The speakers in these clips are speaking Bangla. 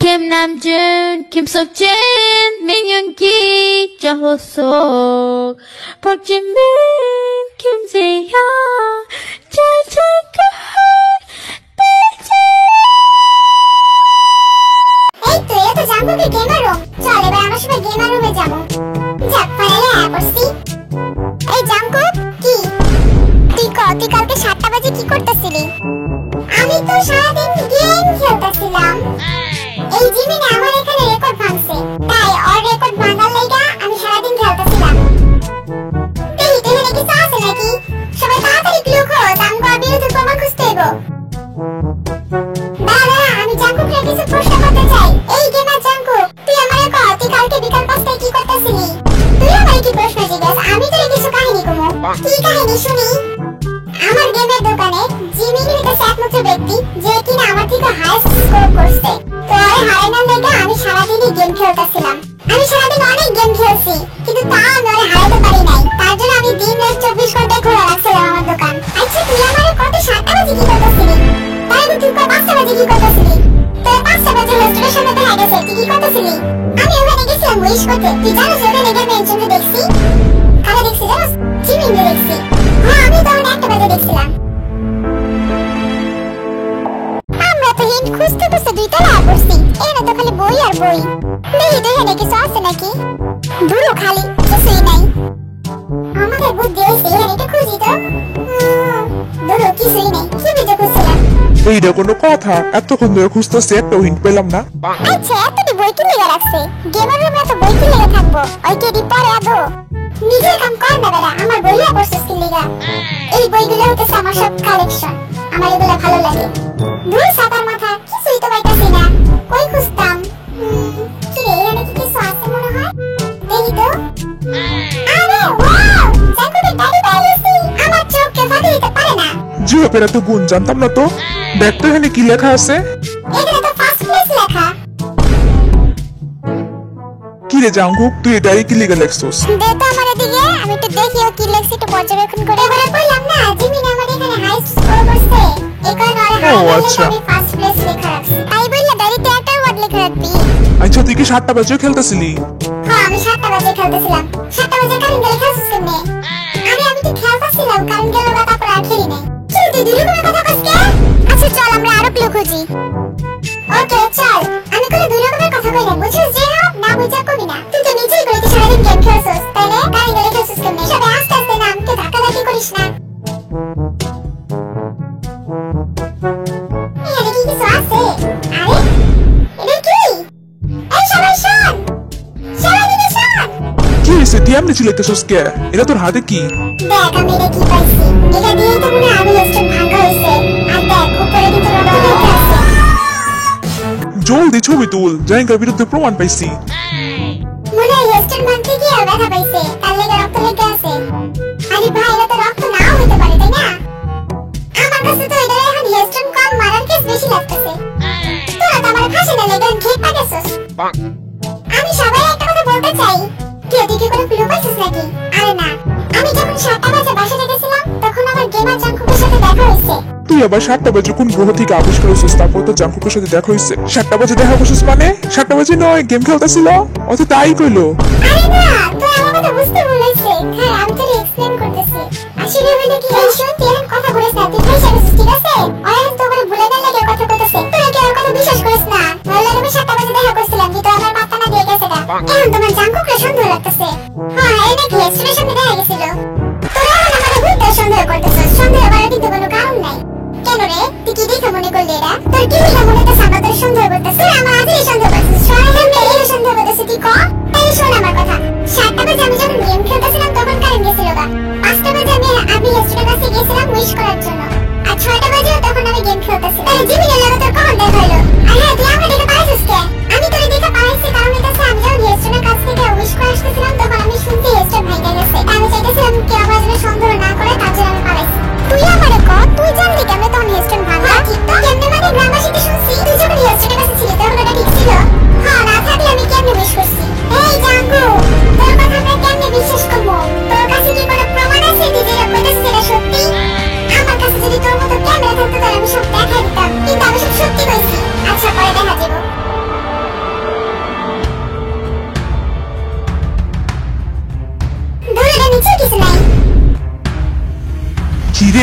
김남준, 김석진, 민윤기, 정호석, 박진민, 김세현, 짜장가, এই তো এটা তো জাঙ্কুকের গেমার রুম। চল এবার আমরা সবাই গেমার রুমে যাবো। যাক ফাইনালি আয়া পড়ছি। এই জাঙ্কুক কি তুই কালকে 7টা বাজে কি করতেছিলি? আমি তো সারাদিন গেম খেলতেছিলাম। এই জিমিনে আমার এখানে রেকর্ড ভাঙছে, তাই ওর রেকর্ড ভাঙার লাইগা আমি সারাদিন খেলতেছিলাম। এই এখানে কিছু আছে নাকি? সবাই তাড়াতাড়ি ক্লু খোঁজ, আমাকে আর বিরুদ্ধে প্রমাণ খুঁজতে হইব। দাদা আমি জাঙ্কুককে কিছু প্রশ্ন করতে চাই। এই গেমার জাঙ্কুক, তুই আমারে কও তুই কালকে বিকাল 5টায় কি করতেছিলি? তুই আমারে কি প্রশ্ন জিজ্ঞাসা? আমি তোরে কিছু কাহিনী কমু। কি কাহিনী শুনি? আমার গেমের দোকানে জিমিনি হইতাছে একমাত্র ব্যক্তি যে কিনা আমার থেকে হাইয়েস্ট স্কোর করছে। তো ওই হারানোর লেগে আমি সারাদিনই গেম খেলতেছিলাম। আমি সারাদিন অনেক গেম খেলছি, কিন্তু তাও আমি ওরে হারাতে পারি নাই। তার জন্য আমি দিন রাত 24 ঘন্টা খোলা রাখছিলাম আমার দোকান। আচ্ছা তুই আমারে কত 7টা বাজে কি করতেছিলি? তাহলে তুই 5টা বাজে কি করতেছিলি? তোর 5টা বাজে হোস্টেলের সামনে দেখা গেছে, তুই কি করতেছিলি? আমি ওখানে গেছিলাম উইশ করতে। তুই জানিস ওখানে গিয়ে মেনশনটা দেখছি? কারে দেখছি জানিস? জিমিনকে দেখছি। হ্যাঁ আমি তো ওখানে 1টা বাজে দেখছিলাম। আমরা তো হিন্ট খুঁজতে খুঁজতে 2টা লা পড়ছি। এখানে তো খালি বই আর বই। দেখি তো এখানে কিছু আছে নাকি? দূরও খালি কিছুই নাই। আমাদের বুদ্ধি হয়েছে এখানে একটু খুঁজি তো। দূরও কিছুই নাই। কি বুঝে খুঁজছিলাম? এইটা কোনো কথা? এতক্ষণ ধরে খুঁজতেছি, একটা হিন্ট পেলাম না। আচ্ছা এতটি বই কি লেগে রাখছে? গেমের রুমে এত বই কি লেগে থাকবো? ওই কেডি পরে আদো নিজের কাম কর না বেটা, আমার বই লিয়া পড়ছিস কি লেগা? এই বইগুলো হতেছে আমার সব কালেকশন, আমার এগুলো ভালো লাগে। দূর সাতার মাথা, কিছুই তো পাইতাছি না। কই খুঁজতাম? কি রে এখানে কি কিছু আছে মনে হয়? দেখি তো। আরে ওয়াও, জাঙ্কুকের ডায়েরি পেয়ে গেছি। আমার চোখকে ফাঁকি দিতে পারে না। জিওপের এত গুণ জানতাম না তো। দেখ তো এখানে কি লেখা আছে। এখানে তো ফার্স্ট প্লেস লেখা। কি রে জাঙ্কুক, তুই এটা কি লিখে লেখছস? দে তো আমার এদিকে, আমি একটু দেখি ও কি লেখছে, একটু পর্যবেক্ষণ করে। এবারে বললাম না জিমিন আমার এখানে হাইস্ট স্কোর করছে, এই কারণে আচ্ছা। আমি ফার্স্ট প্লেস লেখা রাখছি। তাই বললা ডায়েরিতে একটা ওয়ার্ড লেখা রাখবি। আচ্ছা তুই কি 7টা বাজে খেলতেছিলি? হ্যাঁ আমি 7টা বাজে খেলতেছিলাম। 7টা বাজে কারেন্ট গেলে খেলছিস কেমনে? আমি তো খেলতেছিলাম, কারেন্ট গেল বা তারপর আর খেলি নাই। কি তুই দুই রকমের কথা কস কে? আচ্ছা চল আমরা আরো ক্লু খুঁজি। ওকে চল, আমি কোনো দুই রকমের কথা কই না, বুঝছিস? যে হোক না বুঝা কবি না। তুই তো নিজেই কইতে সারাদিন গেম খেলছিস, তাইলে কারেন্ট গেলে খেলছিস কেমনে? সবাই আস্তে আস্তে নাম কে ধাক্কাধাক্কি করিস না। এখানে কি কিছু আছে? আরে এটা কি? এই সবাই শোন, সবাই দিকে শোন। কি হয়েছে? তুই এমনি চিল্লাইতেছস কে? এটা তোর হাতে কি? দেখ আমি এটা কি পাইছি। এটা দিয়েই তো মনে হয় আমি হোস্টেল ভাঙা হয়েছে। আর দেখ উপরে কিন্তু রক্ত লেগে আছে। জলদি ছবি তুল, জায়গার বিরুদ্ধে প্রমাণ পাইছি। মনে হয় হোস্টেল ভাঙতে গিয়ে ব্যথা পাইছে, তার লেগে রক্ত লেগে আছে। আরে ভাই এটা তো রক্ত নাও হতে পারে তাই না? আমার কাছে তো এটা এখন হোস্টেল কম মারার কেস বেশি লাগতেছে। তোরা তো আমার ফাঁসি না লেগে ঘেট পাইছিস। আমি সবাই একটা কথা বলতে চাই, তুই কি কোনো ক্লু পাইছিস নাকি? আরে না, আমি যখন 7টা বাজে বাসায় গেছিলাম তখন আমার গেমার জাঙ্কুকের সাথে দেখা হয়েছে। তুই আবার 7টা বাজে কোন গ্রহ থেকে আবিষ্কার হয়েছিস? তারপর তো জাঙ্কুকের সাথে দেখা হয়েছে। 7টা বাজে দেখা করছিস মানে? 7টা বাজে নয়, গেম খেলতেছিল। অত তাই কইলো। আরে না, তুই আমার কথা বুঝতে ভুল হয়েছে। হ্যাঁ আমি তোরে এক্সপ্লেইন করতেছি। আসলে হইলো কি, এই শুন তুই এখন কথা বলিস না, তুই পয়সা নিছিস ঠিক আছে? আর তো করে ভুলে না লাগে কথা কইতেছে। তুই কি আমার কথা বিশ্বাস করিস না? বললে আমি 7টা বাজে দেখা করছিলাম, কিন্তু আমার পাত্তা না দিয়ে গেছে গা। এখন তোমার জাঙ্কুককে সন্দেহ লাগতেছে। হ্যাঁ এই নাকি স্টুডেন্টের সাথে দেখা গেছিল। তোরা এখন আমাকে ভুলতে সন্দেহ করতেছিস। সন্দেহ করার কিন্তু কোনো কারণ নাই। কেন রে, তুই কি দেখে মনে করলি এটা? তোর কি দেখে মনে হচ্ছে আমরা তোর সন্দেহ করতেছি? তুই আমার আজই সন্দেহ করছিস। সরাই এই সন্দেহ করতেছিস তুই ক? তাই শোন আমার কথা। 7টা বাজে আমি যখন গেম খেলতেছিলাম তখন কারেন্ট গেছিল গা। 5টা বাজে আমি স্টুডেন্টের কাছে গেছিলাম উইশ করার জন্য। আর 6টা বাজে তখন আমি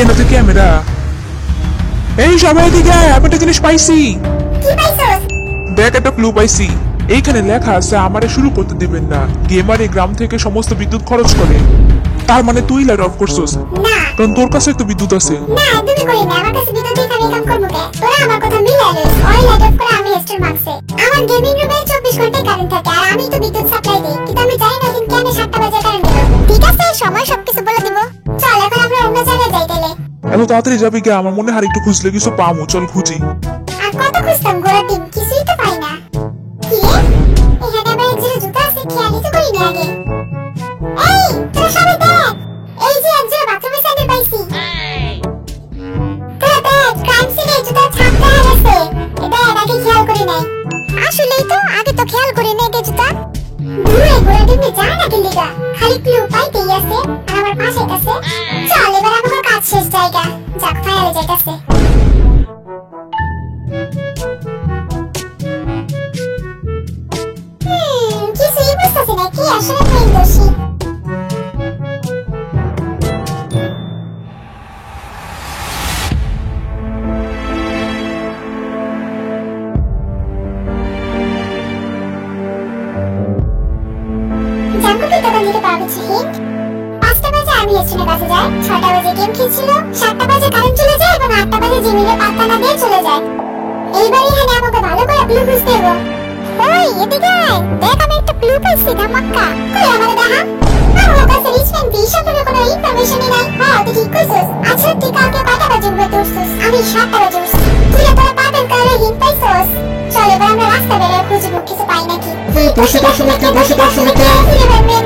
এনে তো ক্যামেরা। এই সবাই এদিকে আয়, আমি একটা জিনিস পাইছি। কি পাইছস? দেখ একটা ক্লু পাইছি। এইখানে লেখা আছে আমারে শুরু করতে দিবেন না, গেমার এই গ্রাম থেকে সমস্ত বিদ্যুৎ খরচ করে। তার মানে তুই লাইট অফ করছস, না কারণ তোর কাছে তো বিদ্যুৎ আছে। না একদমই করি না, আমার কাছে বিদ্যুৎ দিয়ে আমি কাম করবো কে? তোরা আমার কথা মিলাই লইস, ওই লাইট অফ করে আমি স্টোর মারছে। আমার গেমিং রুমে 24 ঘন্টা কারেন্ট থাকে আর আমি তো বিদ্যুৎ সাপ্লাই দেই, কিন্তু আমি জানি না দিন কেন 7টা বাজে কারেন্ট গেল। ঠিক আছে সময় সবকিছু বলে দিব। চল এখন আমরা অন্য জায়গায় যাই তাইলে। এত তাড়াতাড়ি যাবি কে? আমার মনে হয় একটু খুঁজলে কিছু পামু, চল খুঁজি। আর কত খুঁজতাম ঘোরার দিন, কিছুই তো পাই না। কি রে এখানে আমার এক জোড়া জুতা আছে, খেয়ালই তো করিনি আগে। এই তোরা সবাই দেখ, এই যে এক জোড়া বাথরুমের স্যান্ডেল পাইছি। তোরা দেখ ক্রাইম সিনে জুতার ছাপ দেখা গেছে। এটা আগে খেয়াল করি নাই। আসলেই তো আগে তো খেয়াল করি নাই কে জুতা। দূরে ঘোরার দিনে যায় না কিলিগা, খালি ক্লু পাইতেই আছে আর আমার পাশে কাছে। চল এবার আমার কাজ শেষ জায়গা, যাক ফায়ালে যাইতাছে। কিছুই বুঝতেছি না কি আসলে মেইন দোষী। জাঙ্কুকে দোকান দিতে পারবে হিন্ট? 5টা বাজে আমি এসে কাছে যাই, 6টা বাজে গেম খেলছিল, 7টা বাজে কারেন্ট চলে যায় এবং 8টা বাজে জিমিলে পাত্তা না দিয়ে চলে যায়। এইবার এখানে আমাকে ভালো করে ক্লু খুঁজতে হবে। ওই এদিকে আয়, দেখ আমি একটা ক্লু পাইছি ধামাক্কা। কই আমারে দেখা? আমার কাছে রিচম্যান বি সম্পর্কে কোনো ইনফরমেশনই নাই। হ্যাঁ তুই ঠিক কইছস। আচ্ছা তুই কালকে কয়টা বাজে উঠে উঠছস? আমি 7টা বাজে উঠছি। তুই তোরা পাবেন কালে হিন্ট পাইছস? চল এবার আমরা রাস্তা বের হয়ে খুঁজবো কিছু পাই নাকি। বসে বসে মেকে তুই এবার মেন